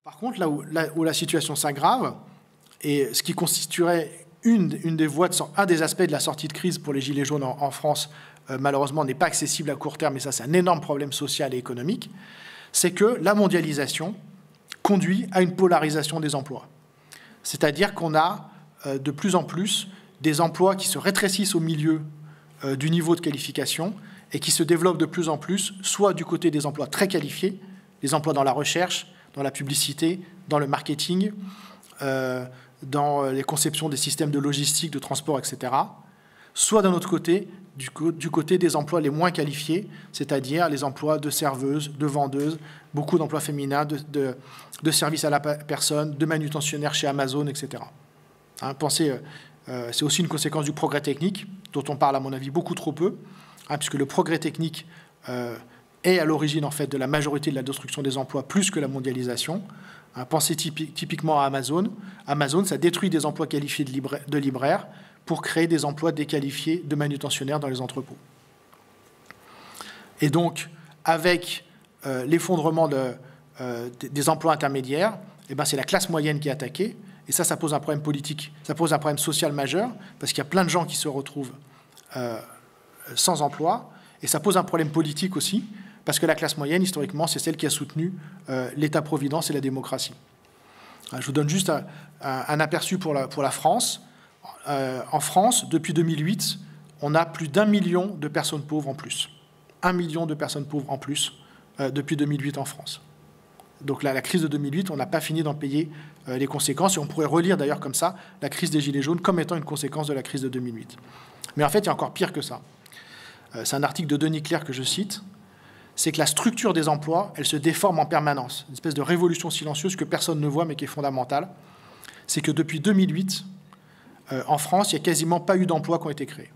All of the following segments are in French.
Par contre, là où la situation s'aggrave, et ce qui constituerait un des aspects de la sortie de crise pour les Gilets jaunes en France, malheureusement, n'est pas accessible à court terme, et ça, c'est un énorme problème social et économique, c'est que la mondialisation conduit à une polarisation des emplois. C'est-à-dire qu'on a de plus en plus des emplois qui se rétrécissent au milieu du niveau de qualification et qui se développent de plus en plus, soit du côté des emplois très qualifiés, des emplois dans la recherche, dans la publicité, dans le marketing, dans les conceptions des systèmes de logistique, de transport, etc., soit d'un autre côté, du côté des emplois les moins qualifiés, c'est-à-dire les emplois de serveuses, de vendeuses, beaucoup d'emplois féminins, de services à la personne, de manutentionnaires chez Amazon, etc. Pensez, c'est aussi une conséquence du progrès technique, dont on parle à mon avis beaucoup trop peu, puisque le progrès technique est à l'origine en fait de la majorité de la destruction des emplois, plus que la mondialisation. Pensez typiquement à Amazon. Amazon, ça détruit des emplois qualifiés de libraires pour créer des emplois déqualifiés de manutentionnaires dans les entrepôts. Et donc, avec l'effondrement des emplois intermédiaires, c'est la classe moyenne qui est attaquée. Et ça pose un problème politique, ça pose un problème social majeur, parce qu'il y a plein de gens qui se retrouvent sans emploi. Et ça pose un problème politique aussi, parce que la classe moyenne, historiquement, c'est celle qui a soutenu l'État-providence et la démocratie. Je vous donne juste un aperçu pour la France. En France, depuis 2008, on a plus d'1 million de personnes pauvres en plus. 1 million de personnes pauvres en plus depuis 2008 en France. Donc la crise de 2008, on n'a pas fini d'en payer les conséquences. Et on pourrait relire d'ailleurs comme ça la crise des Gilets jaunes comme étant une conséquence de la crise de 2008. Mais en fait, il y a encore pire que ça. C'est un article de Denis Clerc que je cite. C'est que la structure des emplois, elle se déforme en permanence. Une espèce de révolution silencieuse que personne ne voit mais qui est fondamentale. C'est que depuis 2008, en France, il n'y a quasiment pas eu d'emplois qui ont été créés.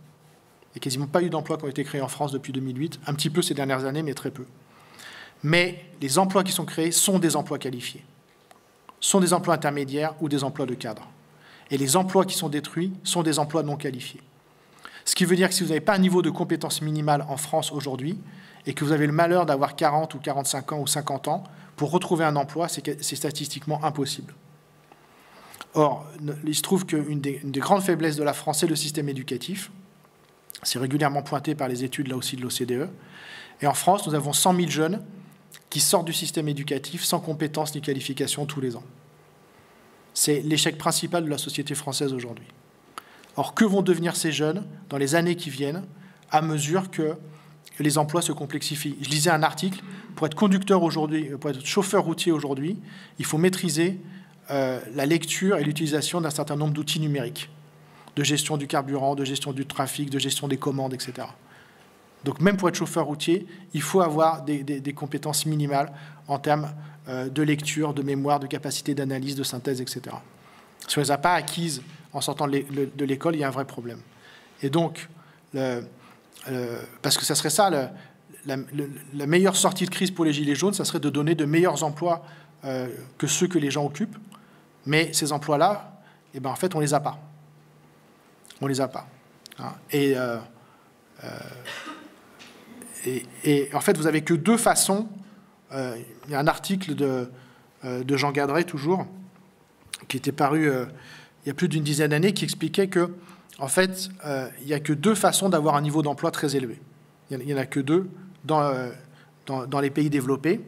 Il n'y a quasiment pas eu d'emplois qui ont été créés en France depuis 2008, un petit peu ces dernières années, mais très peu. Mais les emplois qui sont créés sont des emplois qualifiés, sont des emplois intermédiaires ou des emplois de cadre. Et les emplois qui sont détruits sont des emplois non qualifiés. Ce qui veut dire que si vous n'avez pas un niveau de compétence minimale en France aujourd'hui, et que vous avez le malheur d'avoir 40 ou 45 ans ou 50 ans, pour retrouver un emploi, c'est statistiquement impossible. Or, il se trouve qu'une des grandes faiblesses de la France, c'est le système éducatif. C'est régulièrement pointé par les études, là aussi, de l'OCDE. Et en France, nous avons 100 000 jeunes qui sortent du système éducatif sans compétences ni qualification tous les ans. C'est l'échec principal de la société française aujourd'hui. Or, que vont devenir ces jeunes dans les années qui viennent à mesure que les emplois se complexifient? Je lisais un article, pour être conducteur aujourd'hui, pour être chauffeur routier aujourd'hui, il faut maîtriser la lecture et l'utilisation d'un certain nombre d'outils numériques, de gestion du carburant, de gestion du trafic, de gestion des commandes, etc. Donc même pour être chauffeur routier, il faut avoir des compétences minimales en termes de lecture, de mémoire, de capacité d'analyse, de synthèse, etc. Si on ne les a pas acquises en sortant de l'école, il y a un vrai problème. Et donc, parce que ça serait ça, la meilleure sortie de crise pour les Gilets jaunes, ça serait de donner de meilleurs emplois que ceux que les gens occupent. Mais ces emplois-là, en fait, on ne les a pas. On ne les a pas. Et en fait, vous n'avez que deux façons. Il y a un article de Jean Gadret, toujours, qui était paru il y a plus d'une dizaine d'années, qui expliquait que, en fait, il n'y a que deux façons d'avoir un niveau d'emploi très élevé. Il n'y en a que deux dans les pays développés.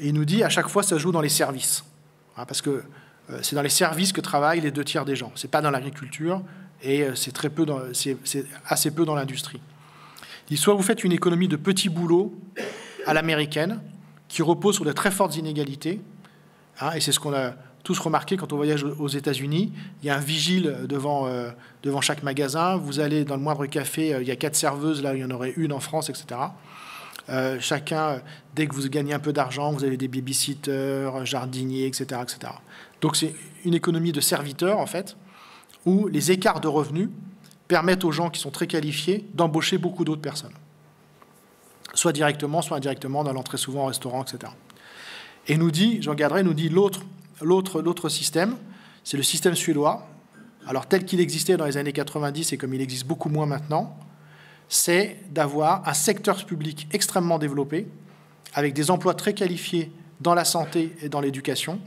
Et il nous dit, à chaque fois, ça se joue dans les services. Parce que c'est dans les services que travaillent les 2/3 des gens. Ce n'est pas dans l'agriculture et c'est assez peu dans l'industrie. Il dit, soit vous faites une économie de petits boulots à l'américaine qui repose sur de très fortes inégalités. Et c'est ce qu'on a tous remarqué quand on voyage aux États-Unis. Il y a un vigile devant chaque magasin. Vous allez dans le moindre café, il y a 4 serveuses, là il y en aurait une en France, etc. Chacun, dès que vous gagnez un peu d'argent, vous avez des babysitters, jardiniers, etc., etc. Donc c'est une économie de serviteurs, en fait, où les écarts de revenus permettent aux gens qui sont très qualifiés d'embaucher beaucoup d'autres personnes. Soit directement, soit indirectement, dans l'entrée souvent au restaurant, etc. Et nous dit, Jean Gadret nous dit, l'autre système, c'est le système suédois. Alors tel qu'il existait dans les années 90 et comme il existe beaucoup moins maintenant, c'est d'avoir un secteur public extrêmement développé, avec des emplois très qualifiés dans la santé et dans l'éducation,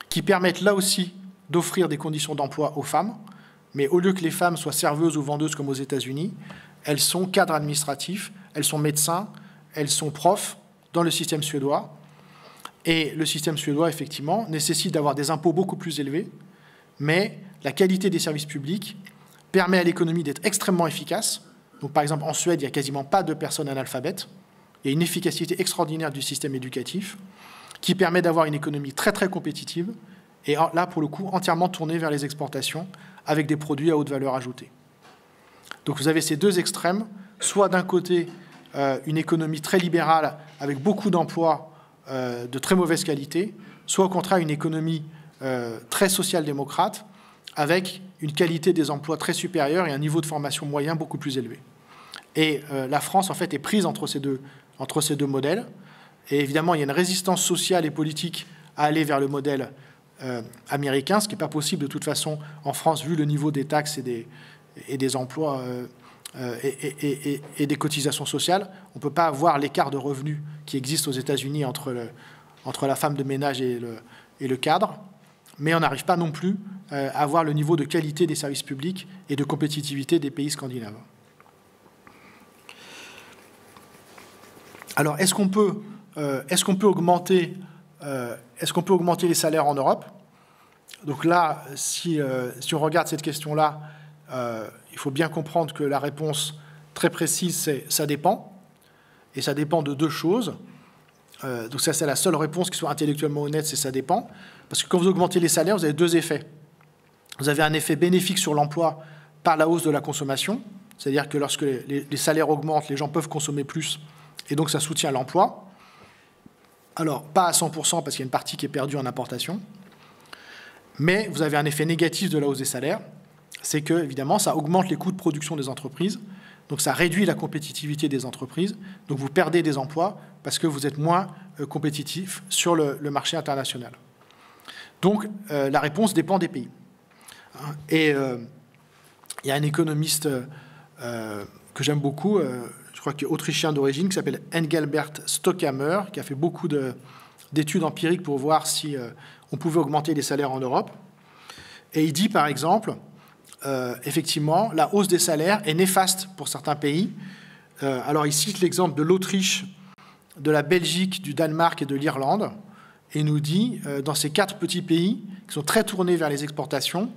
qui permettent là aussi d'offrir des conditions d'emploi aux femmes, mais au lieu que les femmes soient serveuses ou vendeuses comme aux États-Unis, elles sont cadres administratifs, elles sont médecins, elles sont profs dans le système suédois. Et le système suédois, effectivement, nécessite d'avoir des impôts beaucoup plus élevés, mais la qualité des services publics permet à l'économie d'être extrêmement efficace. Donc, par exemple, en Suède, il n'y a quasiment pas de personnes analphabètes. Il y a une efficacité extraordinaire du système éducatif qui permet d'avoir une économie très, très compétitive et là, pour le coup, entièrement tournée vers les exportations avec des produits à haute valeur ajoutée. Donc, vous avez ces deux extrêmes, soit d'un côté, une économie très libérale avec beaucoup d'emplois de très mauvaise qualité, soit au contraire une économie très social-démocrate avec une qualité des emplois très supérieure et un niveau de formation moyen beaucoup plus élevé. Et la France, en fait, est prise entre ces deux modèles. Et évidemment, il y a une résistance sociale et politique à aller vers le modèle américain, ce qui n'est pas possible de toute façon en France, vu le niveau des taxes et des emplois et des cotisations sociales. On ne peut pas avoir l'écart de revenus qui existe aux États-Unis entre la femme de ménage et le cadre, mais on n'arrive pas non plus à avoir le niveau de qualité des services publics et de compétitivité des pays scandinaves. Alors, est-ce qu'on peut augmenter les salaires en Europe? Donc là, si on regarde cette question-là, il faut bien comprendre que la réponse très précise, c'est « ça dépend ». Et ça dépend de deux choses. Donc ça, c'est la seule réponse qui soit intellectuellement honnête, c'est « ça dépend ». Parce que quand vous augmentez les salaires, vous avez deux effets. Vous avez un effet bénéfique sur l'emploi par la hausse de la consommation, c'est-à-dire que lorsque les salaires augmentent, les gens peuvent consommer plus, et donc ça soutient l'emploi. Alors, pas à 100%, parce qu'il y a une partie qui est perdue en importation, mais vous avez un effet négatif de la hausse des salaires, c'est que, évidemment, ça augmente les coûts de production des entreprises, donc ça réduit la compétitivité des entreprises, donc vous perdez des emplois parce que vous êtes moins compétitif sur le marché international. Donc, la réponse dépend des pays. Et il y a un économiste que j'aime beaucoup, je crois qu'il est autrichien d'origine, qui s'appelle Engelbert Stockhammer, qui a fait beaucoup d'études empiriques pour voir si on pouvait augmenter les salaires en Europe. Et il dit, par exemple, effectivement, la hausse des salaires est néfaste pour certains pays. Alors, il cite l'exemple de l'Autriche, de la Belgique, du Danemark et de l'Irlande, et il nous dit, dans ces 4 petits pays qui sont très tournés vers les exportations,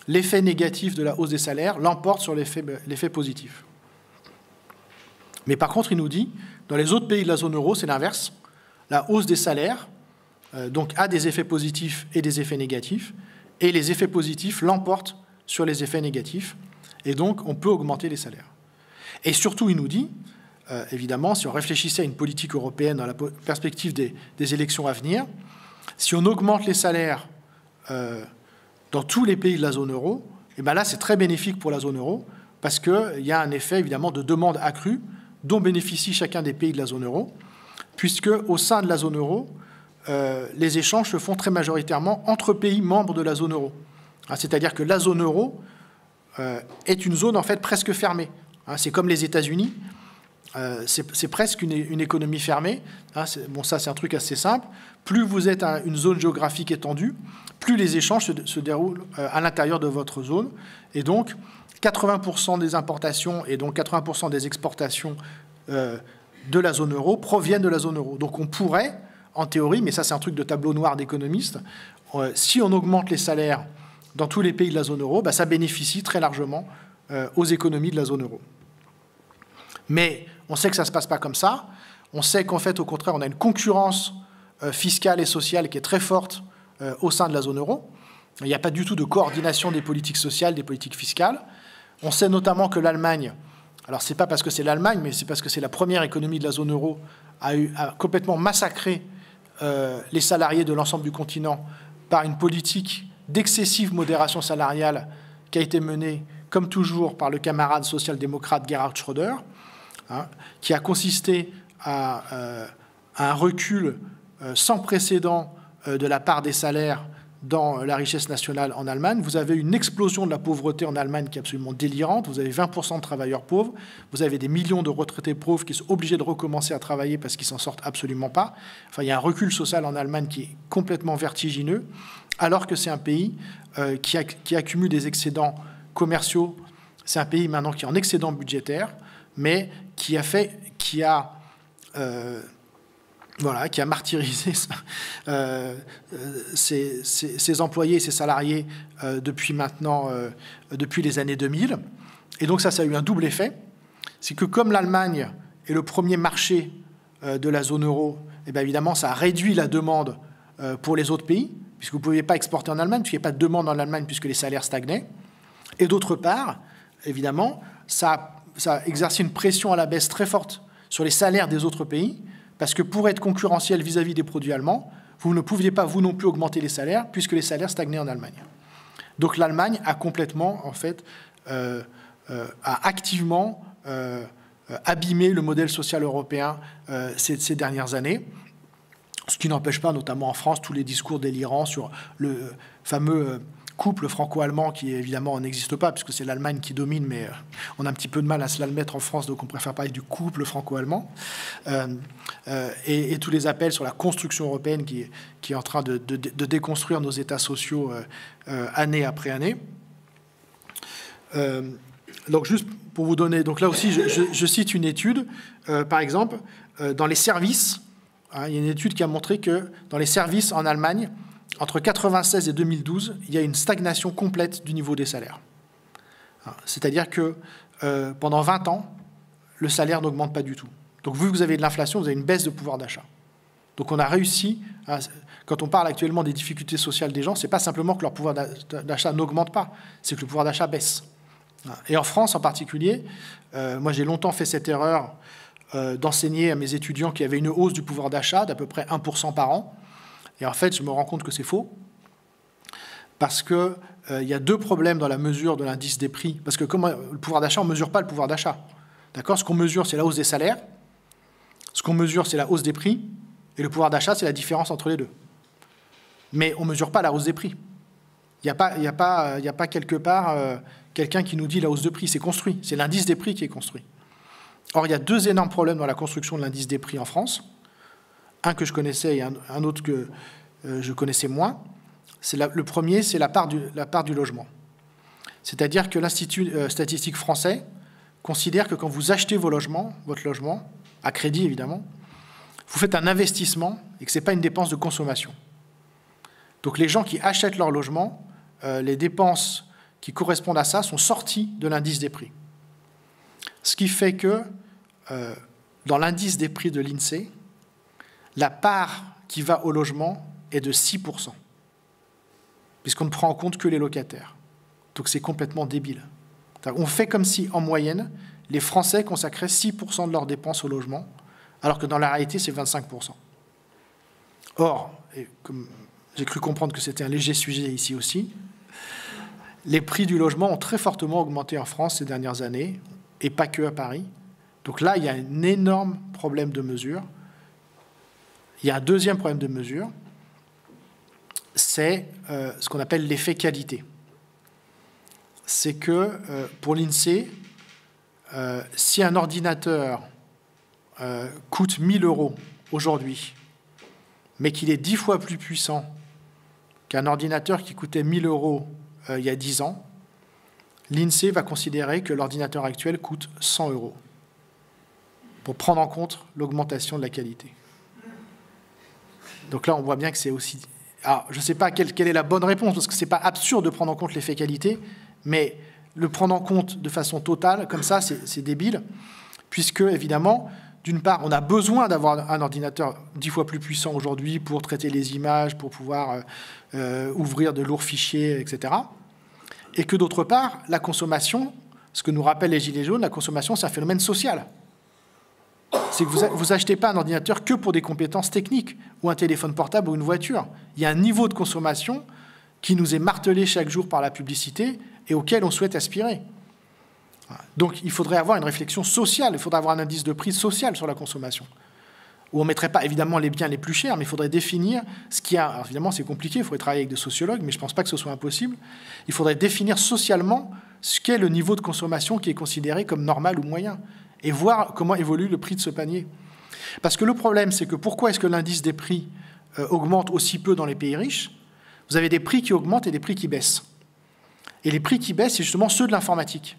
l'effet négatif de la hausse des salaires l'emporte sur l'effet positif. Mais par contre, il nous dit, dans les autres pays de la zone euro, c'est l'inverse. La hausse des salaires donc, a des effets positifs et des effets négatifs, et les effets positifs l'emportent sur les effets négatifs, et donc on peut augmenter les salaires. Et surtout, il nous dit, évidemment, si on réfléchissait à une politique européenne dans la perspective des élections à venir, si on augmente les salaires dans tous les pays de la zone euro, et bien là, c'est très bénéfique pour la zone euro, parce qu'il y a un effet, évidemment, de demande accrue dont bénéficie chacun des pays de la zone euro, puisque au sein de la zone euro, les échanges se font très majoritairement entre pays membres de la zone euro. C'est-à-dire que la zone euro est une zone en fait presque fermée. C'est comme les États-Unis, c'est presque une économie fermée. Bon, ça c'est un truc assez simple. Plus vous êtes à une zone géographique étendue, plus les échanges se déroulent à l'intérieur de votre zone. Et donc, 80% des importations et donc 80% des exportations de la zone euro proviennent de la zone euro. Donc on pourrait, en théorie, mais ça c'est un truc de tableau noir d'économistes, si on augmente les salaires dans tous les pays de la zone euro, ça bénéficie très largement aux économies de la zone euro. Mais on sait que ça ne se passe pas comme ça. On sait qu'en fait, au contraire, on a une concurrence fiscale et sociale qui est très forte au sein de la zone euro. Il n'y a pas du tout de coordination des politiques sociales, des politiques fiscales. On sait notamment que l'Allemagne, alors ce n'est pas parce que c'est l'Allemagne, mais c'est parce que c'est la première économie de la zone euro, a complètement massacré les salariés de l'ensemble du continent par une politique d'excessive modération salariale qui a été menée, comme toujours, par le camarade social-démocrate Gerhard Schröder, qui a consisté à un recul sans précédent de la part des salaires dans la richesse nationale en Allemagne. Vous avez une explosion de la pauvreté en Allemagne qui est absolument délirante. Vous avez 20% de travailleurs pauvres. Vous avez des millions de retraités pauvres qui sont obligés de recommencer à travailler parce qu'ils s'en sortent absolument pas. Enfin, il y a un recul social en Allemagne qui est complètement vertigineux, alors que c'est un pays qui accumule des excédents commerciaux. C'est un pays maintenant qui est en excédent budgétaire, mais qui a martyrisé ses employés et ses salariés depuis les années 2000. Et donc ça a eu un double effet. C'est que comme l'Allemagne est le premier marché de la zone euro, et bien évidemment, ça a réduit la demande pour les autres pays, puisque vous ne pouviez pas exporter en Allemagne, puisqu'il n'y a pas de demande en Allemagne, puisque les salaires stagnaient. Et d'autre part, évidemment, ça a exercé une pression à la baisse très forte sur les salaires des autres pays, parce que pour être concurrentiel vis-à-vis des produits allemands, vous ne pouviez pas, vous non plus, augmenter les salaires, puisque les salaires stagnaient en Allemagne. Donc l'Allemagne a complètement, en fait, a activement abîmé le modèle social européen ces dernières années, ce qui n'empêche pas, notamment en France, tous les discours délirants sur le fameux couple franco-allemand qui, évidemment, n'existe pas, puisque c'est l'Allemagne qui domine, mais on a un petit peu de mal à se l'admettre en France, donc on préfère parler du couple franco-allemand, et tous les appels sur la construction européenne qui est en train de déconstruire nos États sociaux année après année. Donc, juste pour vous donner... Donc là aussi, je cite une étude, par exemple, dans les services. Il y a une étude qui a montré que dans les services en Allemagne, entre 1996 et 2012, il y a une stagnation complète du niveau des salaires. C'est-à-dire que pendant 20 ans, le salaire n'augmente pas du tout. Donc, vu que vous avez de l'inflation, vous avez une baisse de pouvoir d'achat. Donc, on a réussi, quand on parle actuellement des difficultés sociales des gens, ce n'est pas simplement que leur pouvoir d'achat n'augmente pas, c'est que le pouvoir d'achat baisse. Et en France en particulier, moi j'ai longtemps fait cette erreur d'enseigner à mes étudiants qu'il y avait une hausse du pouvoir d'achat d'à peu près 1% par an. Et en fait, je me rends compte que c'est faux, parce qu'il y a deux problèmes dans la mesure de l'indice des prix. Parce que comme le pouvoir d'achat, on ne mesure pas le pouvoir d'achat. D'accord ? Ce qu'on mesure, c'est la hausse des salaires. Ce qu'on mesure, c'est la hausse des prix. Et le pouvoir d'achat, c'est la différence entre les deux. Mais on ne mesure pas la hausse des prix. Il n'y a pas quelque part quelqu'un qui nous dit la hausse de prix. C'est construit. C'est l'indice des prix qui est construit. Or, il y a deux énormes problèmes dans la construction de l'indice des prix en France. Un que je connaissais et un autre que je connaissais moins. Le premier, c'est la part du logement. C'est-à-dire que l'Institut statistique français considère que quand vous achetez votre logement, à crédit évidemment, vous faites un investissement et que ce n'est pas une dépense de consommation. Donc les gens qui achètent leur logement, les dépenses qui correspondent à ça sont sorties de l'indice des prix. Ce qui fait que dans l'indice des prix de l'INSEE, la part qui va au logement est de 6%, puisqu'on ne prend en compte que les locataires. Donc c'est complètement débile. On fait comme si, en moyenne, les Français consacraient 6% de leurs dépenses au logement, alors que dans la réalité, c'est 25%. Or, et comme j'ai cru comprendre que c'était un léger sujet ici aussi, les prix du logement ont très fortement augmenté en France ces dernières années, et pas que à Paris. Donc là, il y a un énorme problème de mesure. Il y a un deuxième problème de mesure, c'est ce qu'on appelle l'effet qualité. C'est que pour l'INSEE, si un ordinateur coûte 1 000 € aujourd'hui, mais qu'il est 10 fois plus puissant qu'un ordinateur qui coûtait 1 000 € il y a 10 ans, l'INSEE va considérer que l'ordinateur actuel coûte 100 € pour prendre en compte l'augmentation de la qualité. Donc là, on voit bien que c'est aussi... Alors, je ne sais pas quelle est la bonne réponse, parce que ce n'est pas absurde de prendre en compte l'effet qualité, mais le prendre en compte de façon totale, comme ça, c'est débile, puisque, évidemment, d'une part, on a besoin d'avoir un ordinateur 10 fois plus puissant aujourd'hui pour traiter les images, pour pouvoir ouvrir de lourds fichiers, etc. Et que, d'autre part, la consommation, ce que nous rappellent les Gilets jaunes, la consommation, c'est un phénomène social. C'est que vous n'achetez pas un ordinateur que pour des compétences techniques, ou un téléphone portable ou une voiture. Il y a un niveau de consommation qui nous est martelé chaque jour par la publicité et auquel on souhaite aspirer. Donc il faudrait avoir une réflexion sociale, il faudrait avoir un indice de prix social sur la consommation. où on ne mettrait pas évidemment les biens les plus chers, mais il faudrait définir ce qu'il y a. Alors évidemment, c'est compliqué, il faudrait travailler avec des sociologues, mais je ne pense pas que ce soit impossible. Il faudrait définir socialement ce qu'est le niveau de consommation qui est considéré comme normal ou moyen, et voir comment évolue le prix de ce panier. Parce que le problème, c'est que pourquoi est-ce que l'indice des prix augmente aussi peu dans les pays riches? Vous avez des prix qui augmentent et des prix qui baissent. Et les prix qui baissent, c'est justement ceux de l'informatique.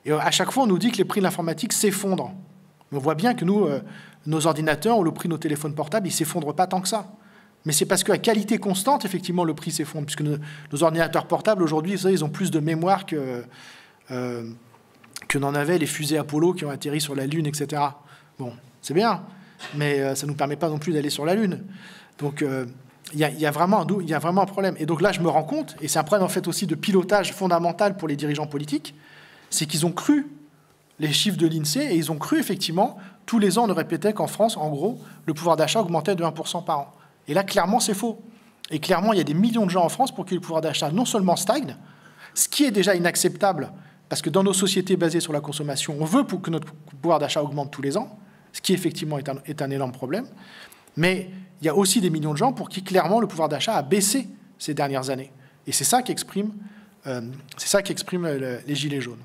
Et à chaque fois, on nous dit que les prix de l'informatique s'effondrent. Mais on voit bien que nous, nos ordinateurs ou le prix de nos téléphones portables, ils ne s'effondrent pas tant que ça. Mais c'est parce qu'à qualité constante, effectivement, le prix s'effondre. Puisque nos ordinateurs portables, aujourd'hui, vous savez, ils ont plus de mémoire que n'en avaient les fusées Apollo qui ont atterri sur la Lune, etc. Bon, c'est bien, mais ça ne nous permet pas non plus d'aller sur la Lune. Donc, il y a vraiment un problème. Et donc là, je me rends compte, et c'est un problème en fait aussi de pilotage fondamental pour les dirigeants politiques, c'est qu'ils ont cru les chiffres de l'INSEE, et ils ont cru effectivement, tous les ans, on répétait qu'en France, en gros, le pouvoir d'achat augmentait de 1% par an. Et là, clairement, c'est faux. Et clairement, il y a des millions de gens en France pour qui le pouvoir d'achat non seulement stagne, ce qui est déjà inacceptable, parce que dans nos sociétés basées sur la consommation, on veut que notre pouvoir d'achat augmente tous les ans, ce qui effectivement est un énorme problème, mais il y a aussi des millions de gens pour qui, clairement, le pouvoir d'achat a baissé ces dernières années. Et c'est ça qu'expriment les Gilets jaunes.